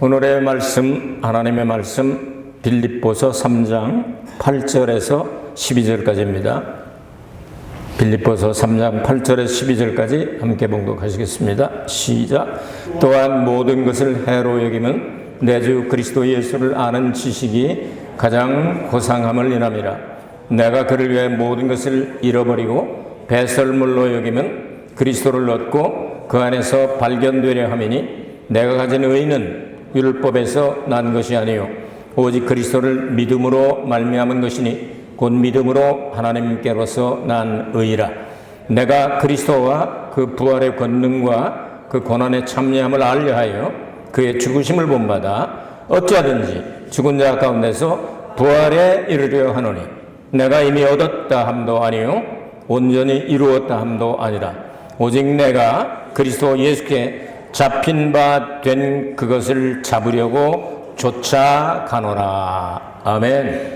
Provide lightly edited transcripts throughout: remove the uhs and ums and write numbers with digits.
오늘의 말씀, 하나님의 말씀 빌립보서 3장 8절에서 12절까지입니다. 빌립보서 3장 8절에서 12절까지 함께 봉독하시겠습니다. 시작. 또한 모든 것을 해로 여기면 내 주 그리스도 예수를 아는 지식이 가장 고상함을 인함이라. 내가 그를 위해 모든 것을 잃어버리고 배설물로 여기면 그리스도를 얻고 그 안에서 발견되려 함이니 내가 가진 의는 율법에서 난 것이 아니요 오직 그리스도를 믿음으로 말미암은 것이니 곧 믿음으로 하나님께로서 난 의라. 내가 그리스도와 그 부활의 권능과 그 고난의 참여함을 알려하여 그의 죽으심을 본받아 어찌하든지 죽은 자 가운데서 부활에 이르려 하노니 내가 이미 얻었다 함도 아니요 온전히 이루었다 함도 아니라 오직 내가 그리스도 예수께 잡힌 바 된 그것을 잡으려고 쫓아가노라. 아멘.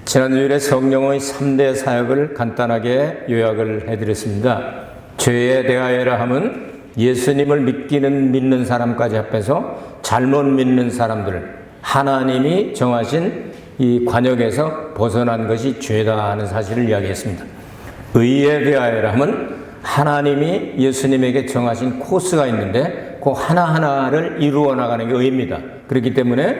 지난주일에 성령의 3대 사역을 간단하게 요약을 해드렸습니다. 죄에 대하여라 함은 예수님을 믿는 사람까지 합해서 잘못 믿는 사람들, 하나님이 정하신 이 관역에서 벗어난 것이 죄다 하는 사실을 이야기했습니다. 의에 대하여라 함은 하나님이 예수님에게 정하신 코스가 있는데 그 하나하나를 이루어 나가는 게 의입니다. 그렇기 때문에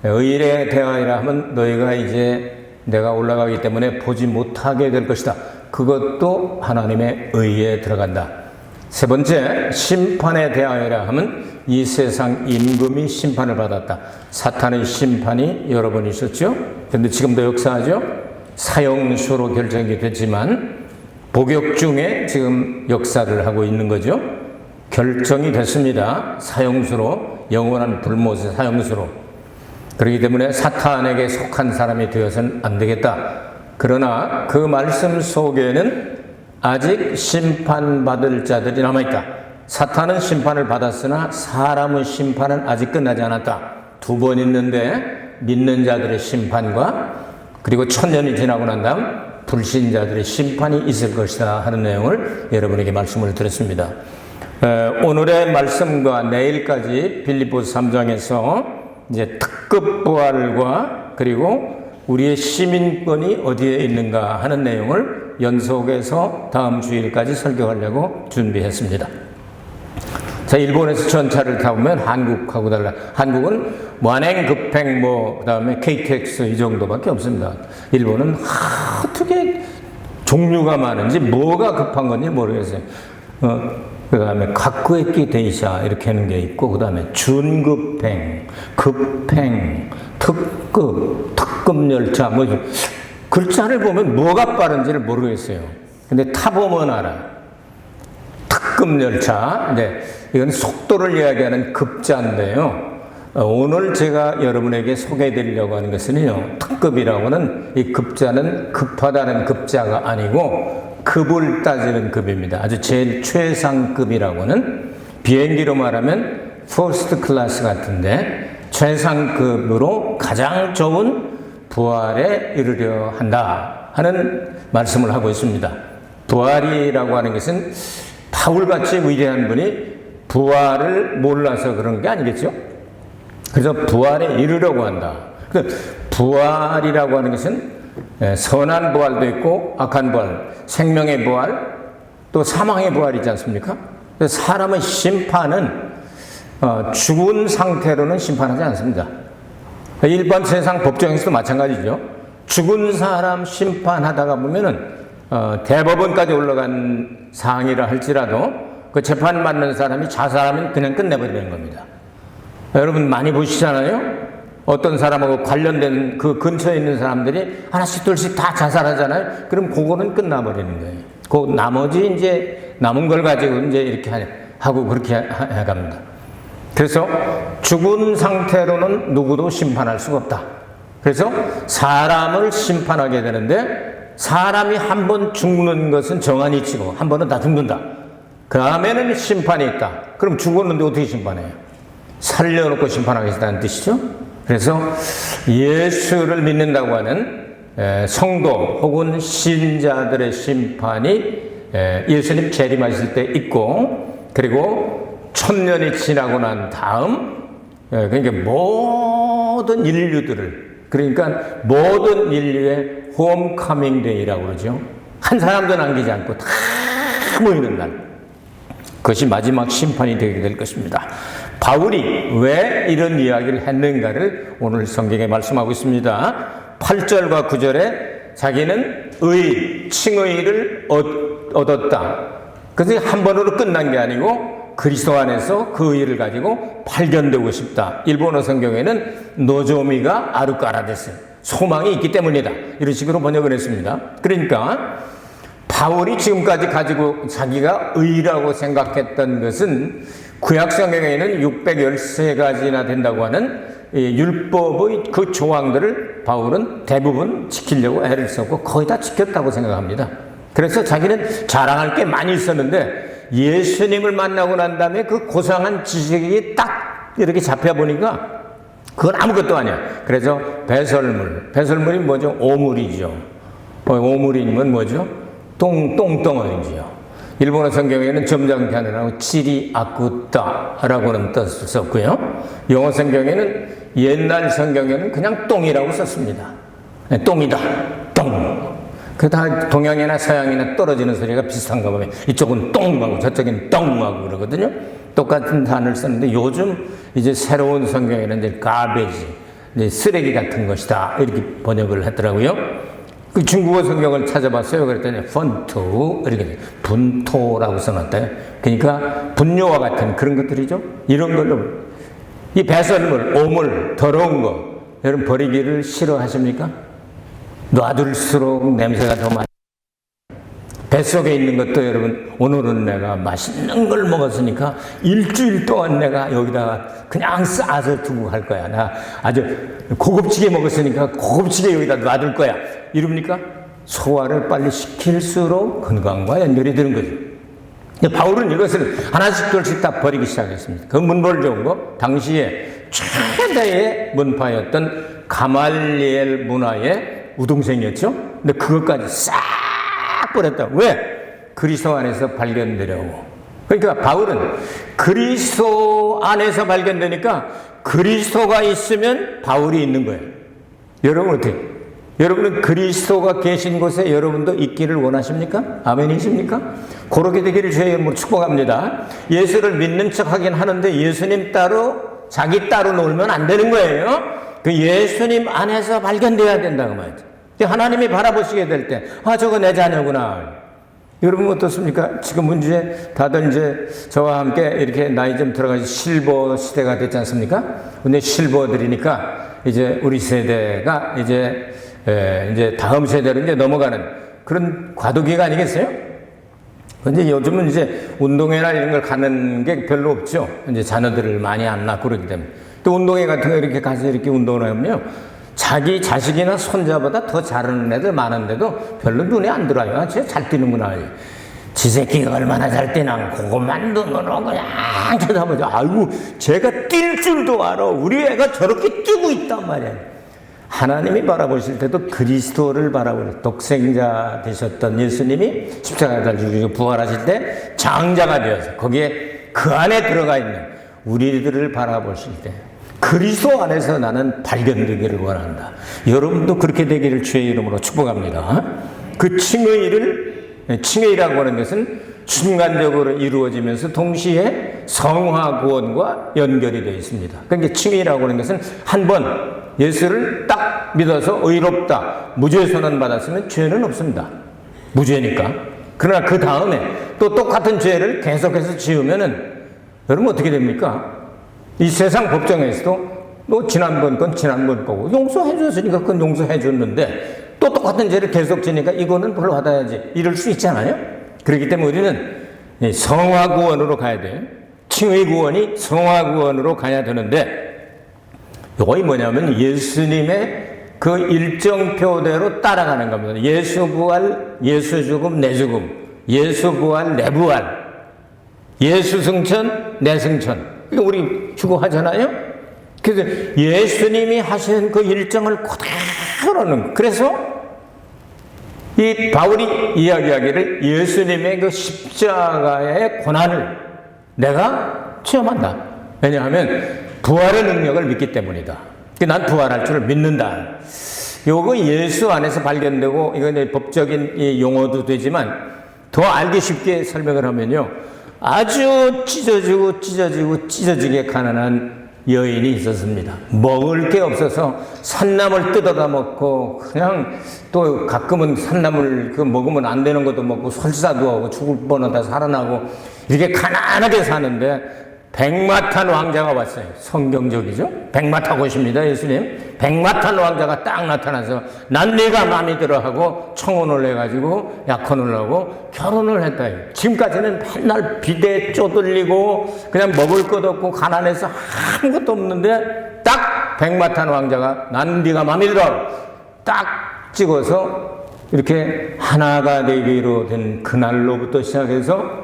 의에 대하여라 하면 너희가 이제 내가 올라가기 때문에 보지 못하게 될 것이다. 그것도 하나님의 의에 들어간다. 세 번째, 심판에 대하여라 하면 이 세상 임금이 심판을 받았다. 사탄의 심판이 여러 번 있었죠. 그런데 지금도 역사하죠. 사형수로 결정이 됐지만 복역 중에 지금 역사를 하고 있는 거죠. 결정이 됐습니다. 사형수로, 영원한 불못의 사형수로. 그렇기 때문에 사탄에게 속한 사람이 되어서는 안 되겠다. 그러나 그 말씀 속에는 아직 심판받을 자들이 남아있다. 사탄은 심판을 받았으나 사람의 심판은 아직 끝나지 않았다. 두 번 있는데 믿는 자들의 심판과 그리고 1000년이 지나고 난 다음 불신자들의 심판이 있을 것이다 하는 내용을 여러분에게 말씀을 드렸습니다. 오늘의 말씀과 내일까지 빌립보서 3장에서 이제 특급 부활과 그리고 우리의 시민권이 어디에 있는가 하는 내용을 연속해서 다음 주일까지 설교하려고 준비했습니다. 자, 일본에서 전차를 타보면 한국하고 달라. 한국은 완행급행 그 다음에 KTX 이 정도밖에 없습니다. 일본은 어떻게 종류가 많은지 뭐가 급한 건지 모르겠어요. 그 다음에 가쿠에키 데이샤 이렇게 하는 게 있고 그 다음에 준급행, 급행, 특급 열차 글자를 보면 뭐가 빠른지를 모르겠어요. 근데 타보면 알아. 특급 열차. 네, 이건 속도를 이야기하는 급자인데요. 오늘 제가 여러분에게 소개해드리려고 하는 것은요, 특급이라고는 이 급자는 급하다는 급자가 아니고 급을 따지는 급입니다. 아주 제일 최상급이라고는 비행기로 말하면 퍼스트 클래스 같은데 최상급으로 가장 좋은 부활에 이르려 한다 하는 말씀을 하고 있습니다. 부활이라고 하는 것은 바울같이 위대한 분이 부활을 몰라서 그런 게 아니겠죠? 그래서 부활에 이르려고 한다. 부활이라고 하는 것은 선한 부활도 있고 악한 부활, 생명의 부활, 또 사망의 부활이지 않습니까? 사람의 심판은 죽은 상태로는 심판하지 않습니다. 일반 세상 법정에서도 마찬가지죠. 죽은 사람 심판하다가 보면은 대법원까지 올라간 사항이라 할지라도 그 재판받는 사람이 자살하면 그냥 끝내버리는 겁니다. 여러분 많이 보시잖아요. 어떤 사람하고 관련된 그 근처에 있는 사람들이 하나씩 둘씩 다 자살하잖아요. 그럼 그거는 끝나버리는 거예요. 그 나머지 이제 남은 걸 가지고 이제 이렇게 하고 그렇게 해갑니다. 그래서 죽은 상태로는 누구도 심판할 수가 없다. 그래서 사람을 심판하게 되는데 사람이 한 번 죽는 것은 정한 이치고 한 번은 다 죽는다. 그 다음에는 심판이 있다. 그럼 죽었는데 어떻게 심판해요? 살려놓고 심판하겠다는 뜻이죠. 그래서 예수를 믿는다고 하는 성도 혹은 신자들의 심판이 예수님 재림하실 때 있고 그리고 1000년이 지나고 난 다음 그러니까 모든 인류들을, 그러니까 모든 인류의 홈커밍 데이라고 그러죠. 한 사람도 남기지 않고 다 모이는 날. 그것이 마지막 심판이 되게 될 것입니다. 바울이 왜 이런 이야기를 했는가를 오늘 성경에 말씀하고 있습니다. 8절과 9절에 자기는 칭의를 얻었다. 그것이 한 번으로 끝난 게 아니고 그리스도 안에서 그 의를 가지고 발견되고 싶다. 일본어 성경에는 노조미가 아루까라데스, 소망이 있기 때문이다. 이런 식으로 번역을 했습니다. 그러니까 바울이 지금까지 가지고 자기가 의라고 생각했던 것은 구약 성경에는 613가지나 된다고 하는 율법의 그 조항들을 바울은 대부분 지키려고 애를 썼고 거의 다 지켰다고 생각합니다. 그래서 자기는 자랑할 게 많이 있었는데 예수님을 만나고 난 다음에 그 고상한 지식이 딱 이렇게 잡혀보니까 그건 아무것도 아니야. 그래서 배설물이 뭐죠? 오물이죠. 오물이면 뭐죠? 똥덩어리지요. 일본어 성경에는 점잖게 하느라고 치리 아쿠따라고는 뜻을 썼고요. 영어 성경에는, 옛날 성경에는 그냥 똥이라고 썼습니다. 똥이다, 똥. 그 다 동양이나 서양이나 떨어지는 소리가 비슷한가 보면 이쪽은 똥하고 저쪽은 똥하고 그러거든요. 똑같은 단어를 썼는데 요즘 이제 새로운 성경에는 이제 가베지, 이제 쓰레기 같은 것이다 이렇게 번역을 했더라고요. 그 중국어 성경을 찾아봤어요. 그랬더니 펀투 이렇게 분토라고 써놨대요. 그러니까 분뇨와 같은 그런 것들이죠. 이런 걸로 이 배설물, 오물, 더러운 거 여러분 버리기를 싫어하십니까? 놔둘수록 냄새가 더 많이. 뱃속에 있는 것도 여러분, 오늘은 내가 맛있는 걸 먹었으니까 일주일 동안 내가 여기다가 그냥 싸서 두고 갈 거야. 나 아주 고급지게 먹었으니까 고급지게 여기다 놔둘 거야. 이럽니까? 소화를 빨리 시킬수록 건강과 연결이 되는 거죠. 근데 바울은 이것을 하나씩 둘씩 다 버리기 시작했습니다. 그 문벌 좋은 거, 당시에 최대의 문파였던 가말리엘 문화의 우동생이었죠. 근데 그것까지 싹 버렸다. 왜? 그리스도 안에서 발견되려고. 그러니까 바울은 그리스도 안에서 발견되니까 그리스도가 있으면 바울이 있는 거예요. 여러분 어떻게? 여러분은 그리스도가 계신 곳에 여러분도 있기를 원하십니까? 아멘이십니까? 그렇게 되기를 주의 이름으로 축복합니다. 예수를 믿는 척 하긴 하는데 예수님 따로 자기 따로 놀면 안 되는 거예요. 그 예수님 안에서 발견돼야 된다고 말이죠. 하나님이 바라보시게 될 때, 저거 내 자녀구나. 여러분 어떻습니까? 지금 이제 다들 이제 저와 함께 이렇게 나이 좀 들어가서 실버 시대가 됐지 않습니까? 근데 실버들이니까 이제 우리 세대가 이제 다음 세대로 이제 넘어가는 그런 과도기가 아니겠어요? 근데 요즘은 이제 운동회나 이런 걸 가는 게 별로 없죠. 이제 자녀들을 많이 안 낳고 그러기 때문에. 또 운동회 같은 거 이렇게 가서 이렇게 운동을 하면요. 자기 자식이나 손자보다 더 잘하는 애들 많은데도 별로 눈에 안 들어와요. 진짜 잘 뛰는구나. 지 새끼가 얼마나 잘 뛰나 그것만 눈으로 그냥 쳐다보죠. 아이고 제가 뛸 줄도 알아. 우리 애가 저렇게 뛰고 있단 말이야. 하나님이 바라보실 때도 그리스도를 바라보는 독생자 되셨던 예수님이 십자가에 달리시고 부활하실 때 장자가 되어서 거기에 그 안에 들어가 있는 우리들을 바라보실 때 그리스도 안에서 나는 발견되기를 원한다. 여러분도 그렇게 되기를 주의 이름으로 축복합니다. 그 칭의라고 하는 것은 순간적으로 이루어지면서 동시에 성화 구원과 연결이 되어 있습니다. 그러니까 칭의라고 하는 것은 한 번 예수를 딱 믿어서 의롭다, 무죄 선언 받았으면 죄는 없습니다. 무죄니까. 그러나 그 다음에 또 똑같은 죄를 계속해서 지으면은 여러분 어떻게 됩니까? 이 세상 법정에서도 너 지난번 건 지난번 거고 용서해 줬으니까 그건 용서해 줬는데 또 똑같은 죄를 계속 지니까 이거는 별로 받아야지 이럴 수 있잖아요. 그렇기 때문에 우리는 성화 구원으로 가야 돼요. 칭의 구원이 성화 구원으로 가야 되는데 이것이 뭐냐면 예수님의 그 일정표대로 따라가는 겁니다. 예수 부활, 예수 죽음, 내 죽음, 예수 부활, 내 부활, 예수 승천, 내 승천. 이거 우리 추구하잖아요. 그래서 예수님이 하신 그 일정을 그대로는 그래서 이 바울이 이야기하기를 예수님의 그 십자가의 고난을 내가 체험한다. 왜냐하면 부활의 능력을 믿기 때문이다. 난 부활할 줄을 믿는다. 요거 예수 안에서 발견되고, 이건 이제 법적인 용어도 되지만, 더 알기 쉽게 설명을 하면요. 아주 찢어지게 가난한 여인이 있었습니다. 먹을 게 없어서 산나물 뜯어다 먹고, 그냥 또 가끔은 산나물 먹으면 안 되는 것도 먹고, 설사도 하고, 죽을 뻔하다 살아나고, 이렇게 가난하게 사는데, 백마탄 왕자가 왔어요. 성경적이죠? 백마타고십니다, 예수님. 백마탄 왕자가 딱 나타나서, 난 네가 마음에 들어 하고, 청혼을 해가지고, 약혼을 하고, 결혼을 했다. 지금까지는 맨날 비대에 쪼들리고, 그냥 먹을 것 없고, 가난해서 아무것도 없는데, 딱 백마탄 왕자가, 난 네가 마음에 들어. 딱 찍어서, 이렇게 하나가 되기로 된 그날로부터 시작해서,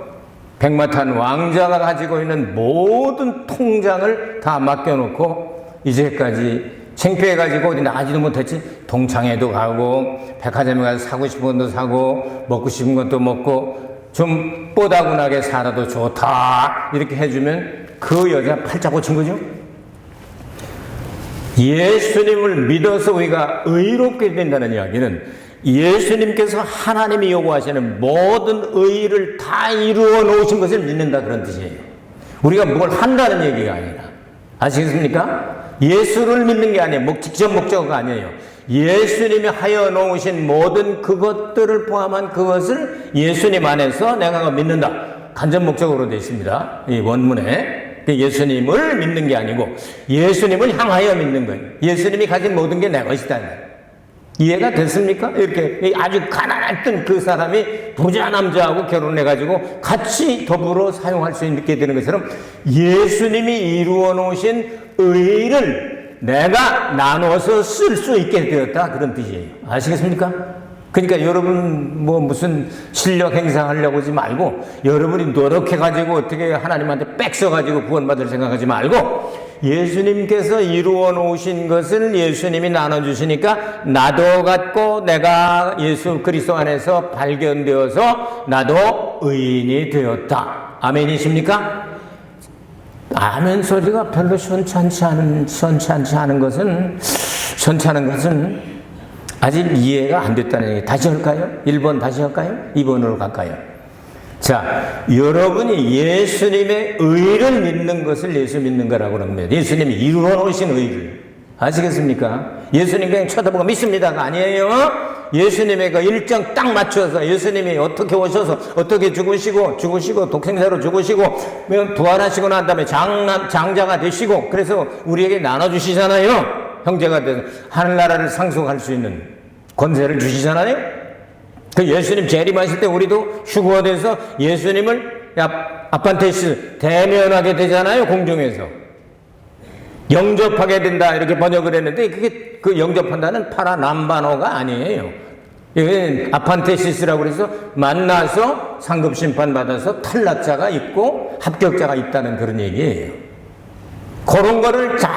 백마탄 왕자가 가지고 있는 모든 통장을 다 맡겨놓고 이제까지 창피해가지고 어디 나가지도 못했지. 동창회도 가고 백화점에 가서 사고 싶은 것도 사고 먹고 싶은 것도 먹고 좀 뽀다구나게 살아도 좋다 이렇게 해주면 그 여자 팔자 고친 거죠. 예수님을 믿어서 우리가 의롭게 된다는 이야기는 예수님께서 하나님이 요구하시는 모든 의를 다 이루어 놓으신 것을 믿는다 그런 뜻이에요. 우리가 뭘 한다는 얘기가 아니라. 아시겠습니까? 예수를 믿는 게 아니에요. 직접 목적어가 아니에요. 예수님이 하여 놓으신 모든 그것들을 포함한 그것을 예수님 안에서 내가 믿는다. 간접 목적으로 되어 있습니다. 이 원문에. 예수님을 믿는 게 아니고 예수님을 향하여 믿는 거예요. 예수님이 가진 모든 게 내 것이다. 이해가 됐습니까? 이렇게 아주 가난했던 그 사람이 부자 남자하고 결혼해가지고 같이 더불어 사용할 수 있게 되는 것처럼 예수님이 이루어 놓으신 의를 내가 나눠서 쓸 수 있게 되었다 그런 뜻이에요. 아시겠습니까? 그러니까 여러분 무슨 실력 행사하려고 하지 말고 여러분이 노력해가지고 어떻게 하나님한테 뺏어가지고 구원받을 생각하지 말고 예수님께서 이루어 놓으신 것을 예수님이 나눠주시니까 나도 갖고 내가 예수 그리스도 안에서 발견되어서 나도 의인이 되었다. 아멘이십니까? 아멘 소리가 별로 시원찮지 않은 것은 아직 이해가 안 됐다는 얘기. 다시 할까요? 1번 다시 할까요? 2번으로 갈까요? 자, 여러분이 예수님의 의를 믿는 것을 예수 믿는 거라고 합니다. 예수님이 이루어 놓으신 의를. 아시겠습니까? 예수님 그냥 쳐다보고 믿습니다가 아니에요. 예수님의 그 일정 딱 맞춰서 예수님이 어떻게 오셔서 어떻게 죽으시고 독생자로 죽으시고 부활하시고 난 다음에 장자가 되시고 그래서 우리에게 나눠주시잖아요. 형제가 돼서 하늘나라를 상속할 수 있는 권세를 주시잖아요. 그 예수님 재림하실 때 우리도 휴거돼서 예수님을 아판테스 대면하게 되잖아요. 공중에서 영접하게 된다 이렇게 번역을 했는데 그게 그 영접한다는 파라남바노가 아니에요. 이게 아판테시스라고 해서 만나서 상급 심판 받아서 탈락자가 있고 합격자가 있다는 그런 얘기예요. 그런 거를 잘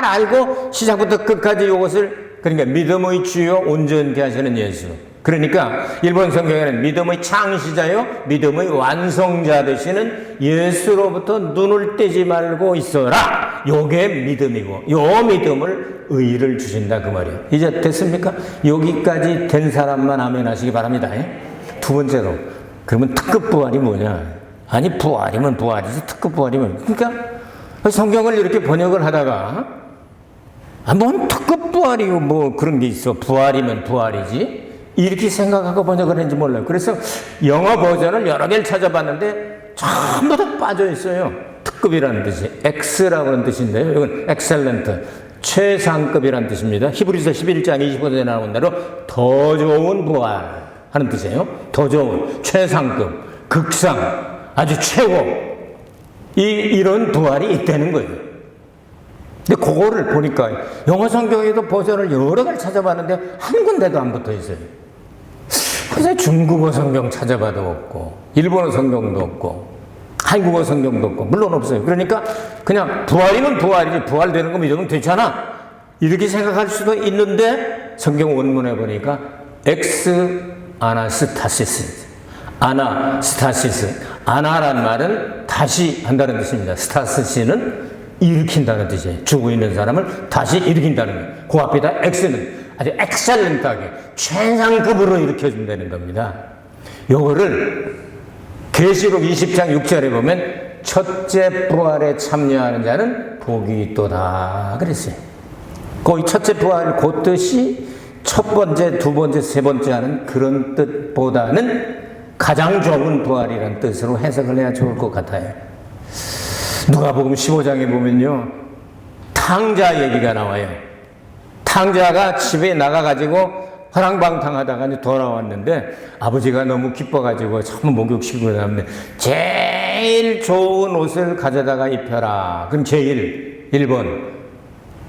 알고 시작부터 끝까지 이것을 그러니까 믿음의 주요 온전케 하시는 예수. 그러니까 일본 성경에는 믿음의 창시자요 믿음의 완성자 되시는 예수로부터 눈을 떼지 말고 있어라. 요게 믿음이고 요 믿음을 의를 주신다 그 말이에요. 이제 됐습니까? 여기까지 된 사람만 아멘 하시기 바랍니다. 두 번째로 그러면 특급 부활이 뭐냐? 아니 부활이면 부활이지 특급 부활이면 그러니까 성경을 이렇게 번역을 하다가 뭔 특급 부활이고 뭐 그런 게 있어. 부활이면 부활이지 이렇게 생각하고 번역을 했는지 몰라요. 그래서 영어 버전을 여러 개를 찾아봤는데 전부 다 빠져 있어요. 특급이라는 뜻이 X라고 하는 뜻인데요. 이건 엑셀런트, 최상급이라는 뜻입니다. 히브리서 11장 25절에 나오는 대로 더 좋은 부활 하는 뜻이에요. 더 좋은, 최상급, 극상, 아주 최고 이런 부활이 있다는 거예요. 근데 그거를 보니까 영어 성경에도 버전을 여러 개를 찾아봤는데 한 군데도 안 붙어 있어요. 그래서 중국어 성경 찾아봐도 없고 일본어 성경도 없고 한국어 성경도 없고 물론 없어요. 그러니까 그냥 부활이면 부활이지 부활되는 거 믿으면 되잖아 이렇게 생각할 수도 있는데 성경 원문에 보니까 엑스 아나스타시스 아나스타시스 아나란 말은 다시 한다는 뜻입니다. 스타시스는 일으킨다는 뜻이에요. 죽어 있는 사람을 다시 일으킨다는 거예요. 그 앞에다 X는 아주 엑셀런트하게 최상급으로 일으켜준다는 겁니다. 요거를 계시록 20장 6절에 보면 첫째 부활에 참여하는 자는 복이 있도다 그랬어요. 거기 첫째 부활 그 뜻이 첫 번째, 두 번째, 세 번째 하는 그런 뜻보다는 가장 좋은 부활이라는 뜻으로 해석을 해야 좋을 것 같아요. 누가복음 15장에 보면요, 탕자 얘기가 나와요. 탕자가 집에 나가가지고 허랑방탕하다가 돌아왔는데 아버지가 너무 기뻐가지고 참 목욕시키고 나면 제일 좋은 옷을 가져다가 입혀라. 그럼 제일 1번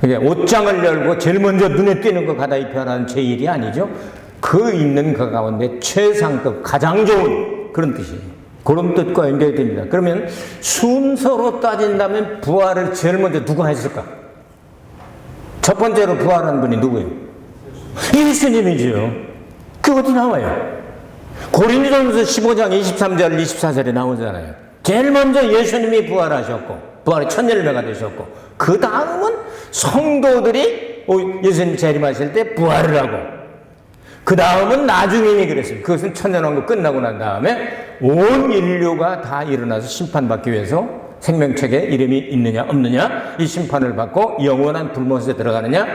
옷장을 열고 제일 먼저 눈에 띄는 거 갖다 입혀라는 제일이 아니죠. 그 있는 그 가운데 최상급 가장 좋은 그런 뜻이에요. 그런 뜻과 연결됩니다. 그러면 순서로 따진다면 부활을 제일 먼저 누가 했을까? 첫 번째로 부활한 분이 누구예요? 예수님이죠. 그 어디 나와요? 고린도전서 15장 23절 24절에 나오잖아요. 제일 먼저 예수님이 부활하셨고 부활의 첫 열매가 되셨고 그 다음은 성도들이 예수님 재림하실 때 부활을 하고 그 다음은 나중에 그랬습니다. 그것은 천년왕국 끝나고 난 다음에 온 인류가 다 일어나서 심판받기 위해서 생명책에 이름이 있느냐 없느냐 이 심판을 받고 영원한 불못에 들어가느냐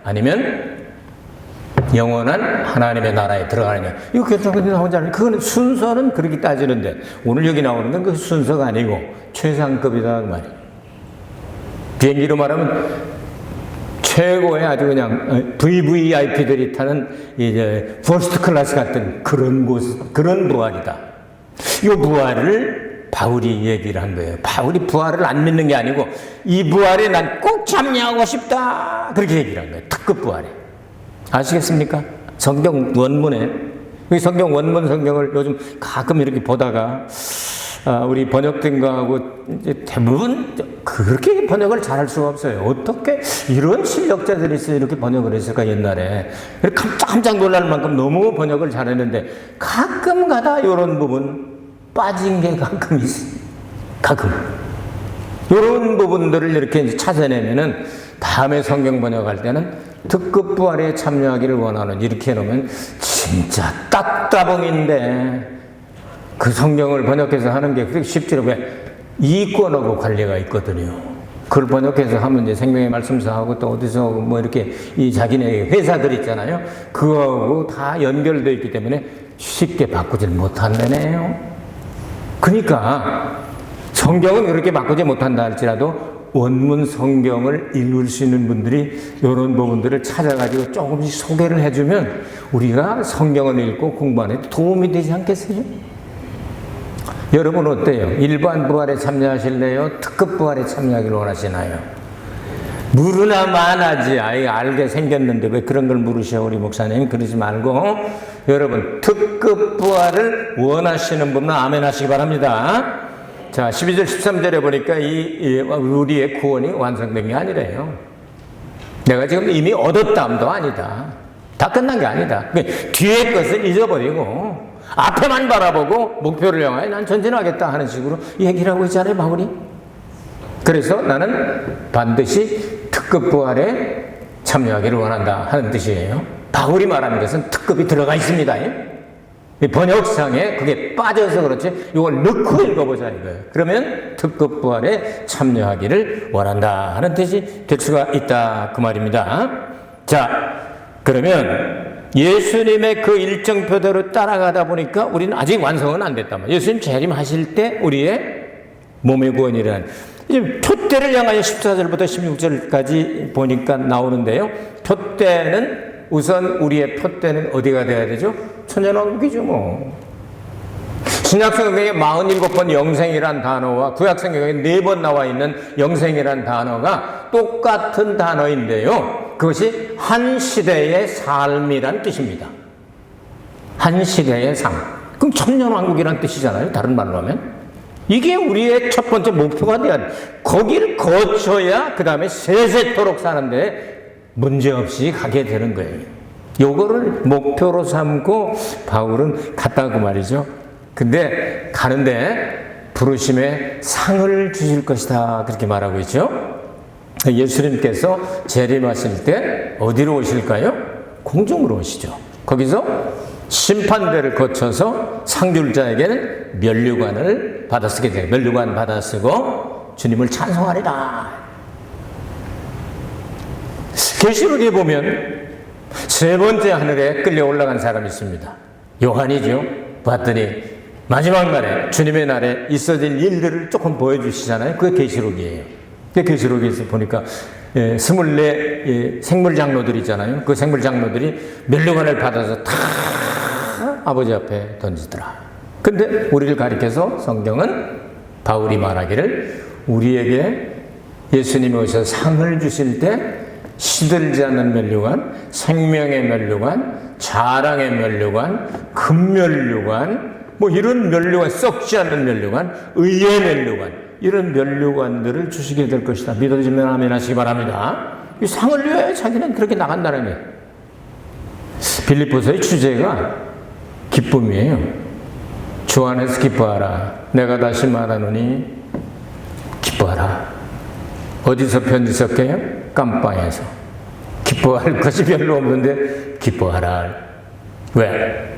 아니면 영원한 하나님의 나라에 들어가느냐 이거 결정이 나오잖아요. 그거는 순서는 그렇게 따지는데 오늘 여기 나오는 건 그 순서가 아니고 최상급이다 그 말이에요. 비행기로 말하면 최고의 아주 그냥 VVIP들이 타는 이제 퍼스트 클래스 같은 그런 곳, 그런 부활이다. 이 부활을 바울이 얘기를 한 거예요. 바울이 부활을 안 믿는 게 아니고 이 부활에 난 꼭 참여하고 싶다. 그렇게 얘기를 한 거예요. 특급 부활에. 아시겠습니까? 성경 원문에, 성경 원문 성경을 요즘 가끔 이렇게 보다가 우리 번역된거하고 이제 대부분 그렇게 번역을 잘할 수가 없어요. 어떻게 이런 실력자들이 있어 이렇게 번역을 했을까 옛날에. 깜짝 놀랄 만큼 너무 번역을 잘했는데 가끔 가다 이런 부분 빠진 게 가끔 있어요. 가끔. 이런 부분들을 이렇게 찾아내면은 다음에 성경 번역할 때는 특급 부활에 참여하기를 원하는 이렇게 해놓으면 진짜 딱따봉인데 그 성경을 번역해서 하는 게 그렇게 쉽지로 왜 이권하고 관계가 있거든요. 그걸 번역해서 하면 이제 생명의 말씀사하고 또 어디서 뭐 이렇게 이 자기네 회사들 있잖아요. 그거하고 다 연결되어 있기 때문에 쉽게 바꾸질 못한다네요. 그러니까 성경은 그렇게 바꾸지 못한다 할지라도 원문 성경을 읽을 수 있는 분들이 이런 부분들을 찾아가지고 조금씩 소개를 해주면 우리가 성경을 읽고 공부하는 데 도움이 되지 않겠어요? 여러분 어때요? 일반 부활에 참여하실래요? 특급 부활에 참여하기를 원하시나요? 물으나 마나지. 알게 생겼는데 왜 그런 걸 물으셔 우리 목사님? 그러지 말고 여러분 특급 부활을 원하시는 분은 아멘 하시기 바랍니다. 자, 12절 13절에 보니까 우리의 구원이 완성된 게 아니래요. 내가 지금 이미 얻었담도 아니다. 다 끝난 게 아니다. 뒤에 것을 잊어버리고 앞에만 바라보고 목표를 향하여 난 전진하겠다 하는 식으로 얘기를 하고 있잖아요, 바울이. 그래서 나는 반드시 특급 부활에 참여하기를 원한다 하는 뜻이에요. 바울이 말하는 것은 특급이 들어가 있습니다. 번역상에 그게 빠져서 그렇지 이걸 넣고 읽어보자 이거예요. 그러면 특급 부활에 참여하기를 원한다 하는 뜻이 될 수가 있다 그 말입니다. 자, 그러면 예수님의 그 일정표대로 따라가다 보니까 우리는 아직 완성은 안 됐단 말이에요. 예수님 재림하실 때 우리의 몸의 구원이라는 표대를 향하여 14절부터 16절까지 보니까 나오는데요. 표대는 우선 우리의 표대는 어디가 돼야 되죠? 천년왕국이죠 뭐. 신약성경에 47번 영생이란 단어와 구약성경에 4번 나와 있는 영생이란 단어가 똑같은 단어인데요. 그것이 한 시대의 삶이란 뜻입니다. 한 시대의 삶. 그럼 천년왕국이란 뜻이잖아요. 다른 말로 하면. 이게 우리의 첫 번째 목표가 돼야 돼. 거기를 거쳐야 그 다음에 세세토록 사는데 문제없이 가게 되는 거예요. 요거를 목표로 삼고 바울은 갔다고 말이죠. 근데 가는데 부르심에 상을 주실 것이다 그렇게 말하고 있죠. 예수님께서 재림하실 때 어디로 오실까요? 공중으로 오시죠. 거기서 심판대를 거쳐서 상줄자에게는 면류관을 받아쓰게 돼요. 면류관 받아쓰고 주님을 찬송하리라. 계시록에 보면 세 번째 하늘에 끌려 올라간 사람이 있습니다. 요한이죠. 봤더니 마지막 날에 주님의 날에 있어질 일들을 조금 보여주시잖아요. 그게 계시록이에요. 그 계시록에서 보니까 24 생물 장로들 있잖아요. 그 생물 장로들이 면류관을 받아서 다 아버지 앞에 던지더라. 근데 우리를 가리켜서 성경은 바울이 말하기를 우리에게 예수님이 오셔서 상을 주실 때 시들지 않는 면류관, 생명의 면류관, 자랑의 면류관, 금면류관, 뭐 이런 면류관, 썩지 않는 면류관, 의의 면류관, 이런 면류관들을 주시게 될 것이다. 믿어지면 아멘 하시기 바랍니다. 이 상을 위해 자기는 그렇게 나간다는 거예요. 빌립보서의 주제가 기쁨이에요. 주 안에서 기뻐하라. 내가 다시 말하노니 기뻐하라. 어디서 편지 썼게요? 깜빵에서. 기뻐할 것이 별로 없는데 기뻐하라. 왜?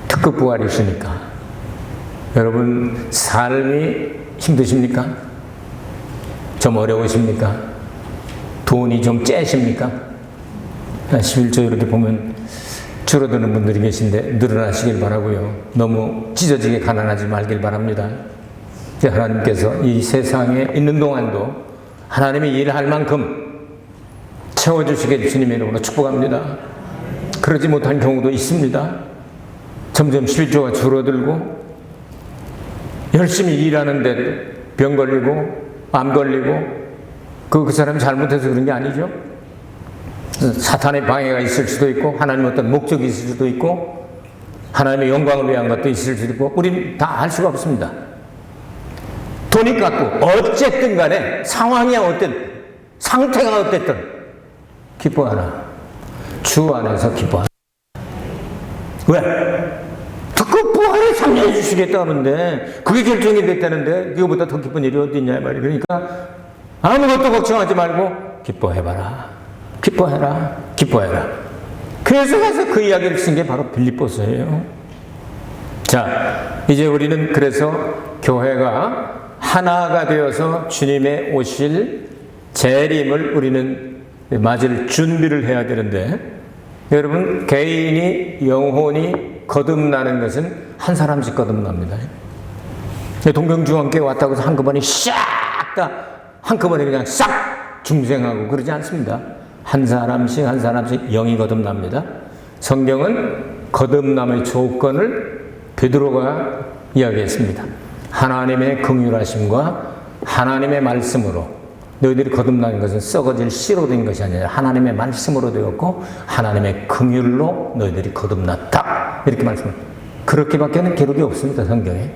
특급 부활이시니까. 여러분 삶이 힘드십니까? 좀 어려우십니까? 돈이 좀 째십니까? 11조 이렇게 보면 줄어드는 분들이 계신데 늘어나시길 바라고요. 너무 찢어지게 가난하지 말길 바랍니다. 하나님께서 이 세상에 있는 동안도 하나님이 일할 만큼 채워주시길 주님의 이름으로 축복합니다. 그러지 못한 경우도 있습니다. 점점 11조가 줄어들고 열심히 일하는데 병 걸리고 암 걸리고 그 사람이 잘못해서 그런 게 아니죠. 사탄의 방해가 있을 수도 있고 하나님의 어떤 목적이 있을 수도 있고 하나님의 영광을 위한 것도 있을 수도 있고 우린 다 알 수가 없습니다. 돈이 깎고 어쨌든 간에 상황이 어쨌든 상태가 어쨌든 기뻐하라. 주 안에서 기뻐하라. 왜? 특급 부활에 참여해 주시겠다는데 그게 결정이 됐다는데 이거보다 더 기쁜 일이 어디 있냐 말이에요. 그러니까 아무것도 걱정하지 말고 기뻐해봐라. 기뻐해라. 기뻐해라. 그래서 가서 그 이야기를 쓴 게 바로 빌립보서예요. 자, 이제 우리는 그래서 교회가 하나가 되어서 주님의 오실 재림을 우리는 맞을 준비를 해야 되는데 여러분 개인이 영혼이 거듭나는 것은 한 사람씩 거듭납니다. 동경중앙교회 왔다고 해서 한꺼번에 싹 다 한꺼번에 그냥 싹 중생하고 그러지 않습니다. 한 사람씩 한 사람씩 영이 거듭납니다. 성경은 거듭남의 조건을 베드로가 이야기했습니다. 하나님의 긍휼하심과 하나님의 말씀으로 너희들이 거듭나는 것은 썩어질 씨로 된 것이 아니라 하나님의 말씀으로 되었고 하나님의 긍휼로 너희들이 거듭났다. 이렇게 말씀합니다. 그렇게밖에는 기록이 없습니다. 성경에.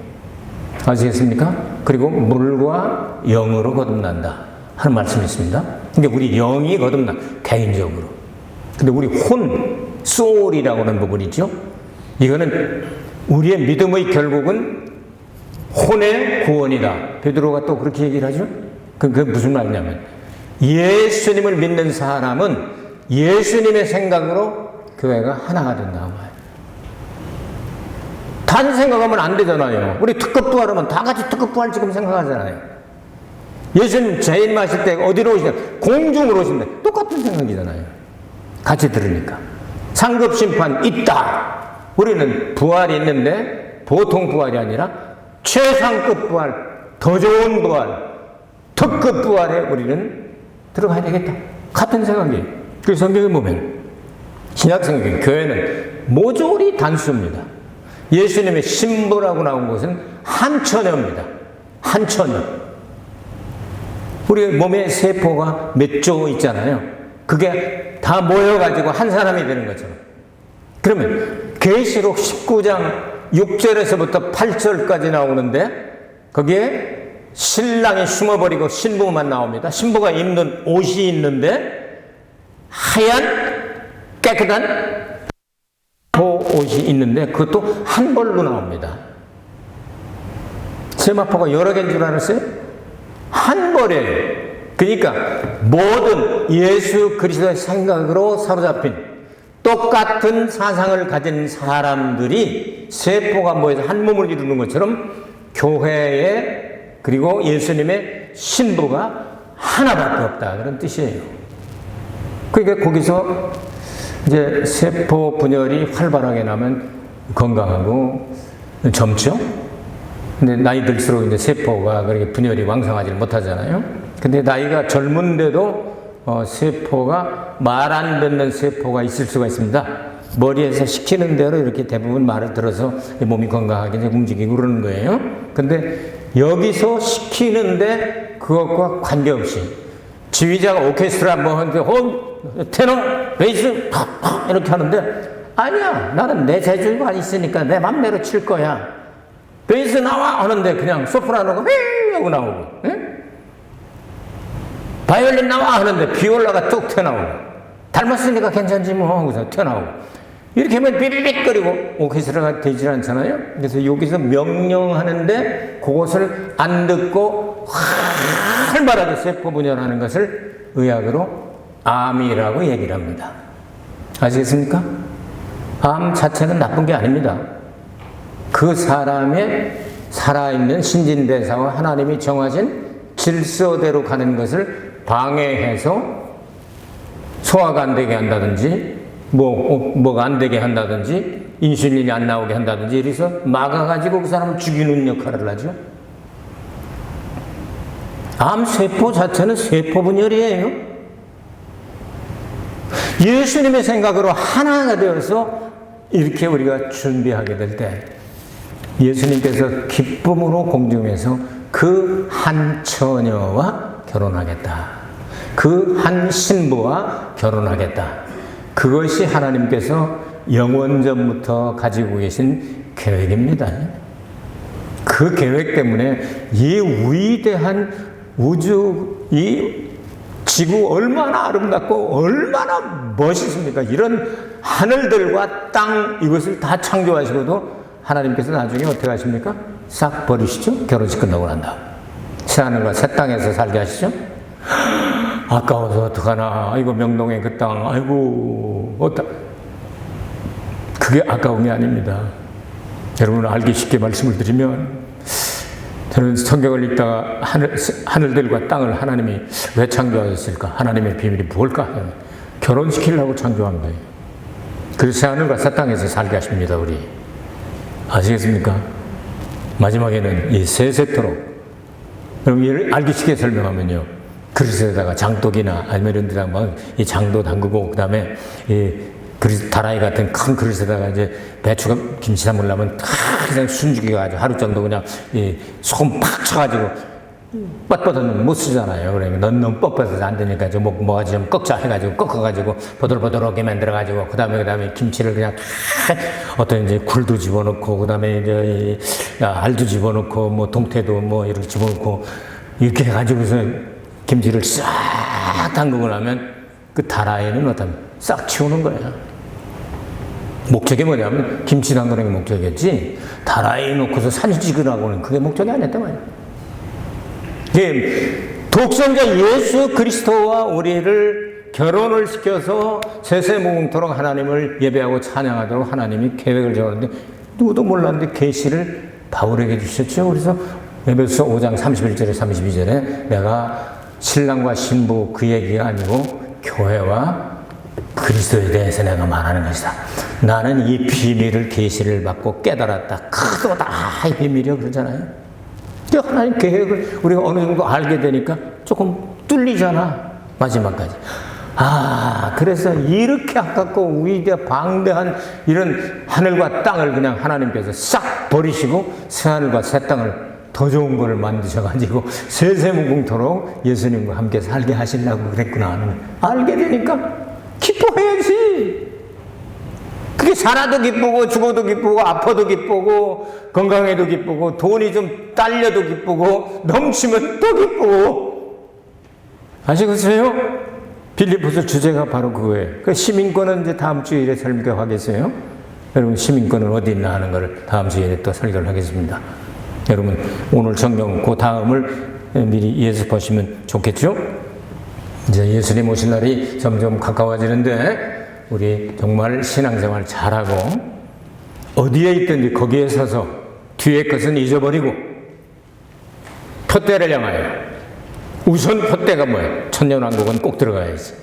아시겠습니까? 그리고 물과 영으로 거듭난다 하는 말씀이 있습니다. 그러니까 우리 영이 거듭나 개인적으로. 근데 우리 혼, 소울이라고 하는 부분이죠. 이거는 우리의 믿음의 결국은 혼의 구원이다. 베드로가 또 그렇게 얘기를 하죠. 그게 무슨 말이냐면 예수님을 믿는 사람은 예수님의 생각으로 교회가 하나가 된다. 단 생각하면 안 되잖아요. 우리 특급 부활하면 다 같이 특급 부활 지금 생각하잖아요. 예수님 재림하실 때 어디로 오시냐? 공중으로 오신다. 똑같은 생각이잖아요. 같이 들으니까. 상급 심판 있다. 우리는 부활이 있는데 보통 부활이 아니라 최상급 부활, 더 좋은 부활, 특급 부활에 우리는 들어가야 되겠다. 같은 생각이에요. 그 성경에 보면 신약 성경 교회는 모조리 단수입니다. 예수님의 신부라고 나온 것은 한처녀입니다. 한처녀. 우리 몸의 세포가 몇 조 있잖아요. 그게 다 모여가지고 한 사람이 되는 것처럼. 그러면 계시록 19장 6절에서부터 8절까지 나오는데 거기에 신랑이 숨어버리고 신부만 나옵니다. 신부가 입는 옷이 있는데 하얀 깨끗한 옷이 있는데 그것도 한 벌로 나옵니다. 세마포가 여러 개인 줄 알았어요? 한 벌에 그러니까 모든 예수 그리스도의 생각으로 사로잡힌 똑같은 사상을 가진 사람들이 세포가 모여서 한 몸을 이루는 것처럼 교회에 그리고 예수님의 신부가 하나밖에 없다 그런 뜻이에요. 그러니까 거기서 이제 세포 분열이 활발하게 나면 건강하고 젊죠. 근데 나이 들수록 이제 세포가 그렇게 분열이 왕성하지 못하잖아요. 근데 나이가 젊은데도 세포가 말 안 듣는 세포가 있을 수가 있습니다. 머리에서 시키는 대로 이렇게 대부분 말을 들어서 몸이 건강하게 움직이고 그러는 거예요. 근데 여기서 시키는데 그것과 관계없이 지휘자가 오케스트라 뭐 하는데 테너, 베이스 이렇게 하는데 아니야, 나는 내 재주가 있으니까 내 맘대로 칠 거야. 베이스 나와 하는데 그냥 소프라노가 휘 하고 나오고, 응? 바이올린 나와 하는데 비올라가 뚝 튀어나오고, 닮았으니까 괜찮지 뭐 하고서 튀어나오고, 이렇게 하면 삐리릭거리고 오케스트라가 되질 않잖아요. 그래서 여기서 명령하는데 그것을 안 듣고 활발하게 세포 분열하는 것을 의학으로 암이라고 얘기를 합니다. 아시겠습니까? 암 자체는 나쁜 게 아닙니다. 그 사람의 살아있는 신진대사와 하나님이 정하신 질서대로 가는 것을 방해해서 소화가 안 되게 한다든지 뭐가 안 되게 한다든지 인슐린이 안 나오게 한다든지 이래서 막아가지고 그 사람을 죽이는 역할을 하죠. 암 세포 자체는 세포 분열이에요. 예수님의 생각으로 하나가 되어서 이렇게 우리가 준비하게 될 때 예수님께서 기쁨으로 공중에서 그 한 처녀와 결혼하겠다. 그 한 신부와 결혼하겠다. 그것이 하나님께서 영원전부터 가지고 계신 계획입니다. 그 계획 때문에 이 위대한 우주, 이 지구 얼마나 아름답고 얼마나 멋있습니까? 이런 하늘들과 땅 이것을 다 창조하시고도 하나님께서 나중에 어떻게 하십니까? 싹 버리시죠? 결혼식 끝나고 난 다음. 새하늘과 새 땅에서 살게 하시죠? 아까워서 어떡하나. 아이고 명동의 그 땅. 아이고 그게 아까움이 아닙니다. 여러분 알기 쉽게 말씀을 드리면 저는 성경을 읽다가 하늘들과 땅을 하나님이 왜 창조하셨을까? 하나님의 비밀이 뭘까? 결혼시키려고 창조한 거예요. 그래서 새하늘과 새 땅에서 살게 하십니다. 우리 아시겠습니까? 마지막에는 이 세세토록 여러분 이를 알기 쉽게 설명하면요, 그릇에다가 장독이나 아니면 이런 데다가 막 이 장도 담그고, 그 다음에 이 그릇, 다라이 같은 큰 그릇에다가 이제 배추가 김치 담으려면 그냥 순죽이가 아주 하루 정도 그냥 이 소금 팍 쳐가지고 뻣뻣하면 못 쓰잖아요. 그러니까 너무 뻣뻣해서 안 되니까 좀 뭐가지 좀 꺾자 해가지고 꺾어가지고 보들보들하게 만들어가지고 그 다음에 김치를 그냥 어떤 이제 굴도 집어넣고 그 다음에 이제 알도 집어넣고 뭐 동태도 뭐 이렇게 집어넣고 이렇게 해가지고서 김치를 싹 담그고 나면 그 다라이는 어떤 싹 치우는 거예요. 목적이 뭐냐면 김치 담그는 게 목적이었지 다라이 놓고서 사진 찍으라고는 그게 목적이 아니었단 말이에요. 독생자 예수 그리스도와 우리를 결혼을 시켜서 세세무궁토록 하나님을 예배하고 찬양하도록 하나님이 계획을 정하는데 누구도 몰랐는데 계시를 바울에게 주셨죠. 그래서 에베소서 5장 31절에 32절에 내가 신랑과 신부 그 얘기가 아니고 교회와 그리스도에 대해서 내가 말하는 것이다. 나는 이 비밀을 계시를 받고 깨달았다. 크도다 이 비밀이요 그러잖아요. 하나님 계획을 우리가 어느 정도 알게 되니까 조금 뚫리잖아. 마지막까지. 그래서 이렇게 아깝고 위대 방대한 이런 하늘과 땅을 그냥 하나님께서 싹 버리시고 새하늘과 새 땅을 더 좋은 거를 만드셔가지고 세세무궁토록 예수님과 함께 살게 하시려고 그랬구나. 알게 되니까 기뻐해야지. 그게 살아도 기쁘고 죽어도 기쁘고 아파도 기쁘고 건강해도 기쁘고 돈이 좀 딸려도 기쁘고 넘치면 또 기쁘고. 아시겠어요? 빌립보서 주제가 바로 그거예요. 그 시민권은 이제 다음 주일에 설교하겠어요. 여러분 시민권은 어디 있나 하는 것을 다음 주일에 또 설교를 하겠습니다. 여러분 오늘 성경 그 다음을 미리 예습하시면 좋겠죠? 이제 예수님 오실 날이 점점 가까워지는데 우리 정말 신앙생활 잘하고 어디에 있든지 거기에 서서 뒤에 것은 잊어버리고 표대를 향하여, 우선 표대가 뭐예요? 천년왕국은 꼭 들어가야지.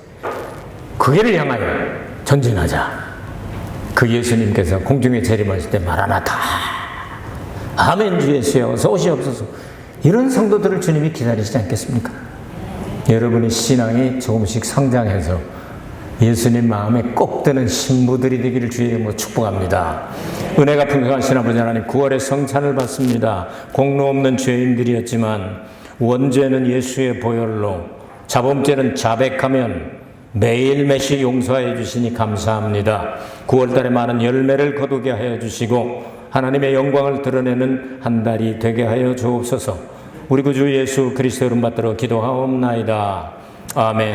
그 길을 향하여 전진하자. 그 예수님께서 공중에 재림하실 때 마라나타, 아멘 주 예수여 어서 오시옵소서, 이런 성도들을 주님이 기다리시지 않겠습니까? 여러분의 신앙이 조금씩 성장해서 예수님 마음에 꼭 드는 신부들이 되기를 주의 이름으로 축복합니다. 은혜가 풍성하신 아버지 하나님, 9월의 성찬을 받습니다. 공로 없는 죄인들이었지만 원죄는 예수의 보혈로, 자범죄는 자백하면 매일매일 용서해 주시니 감사합니다. 9월달에 많은 열매를 거두게 하여 주시고 하나님의 영광을 드러내는 한 달이 되게 하여 주옵소서. 우리 구주 예수 그리스도 이름 받들어 기도하옵나이다. 아멘.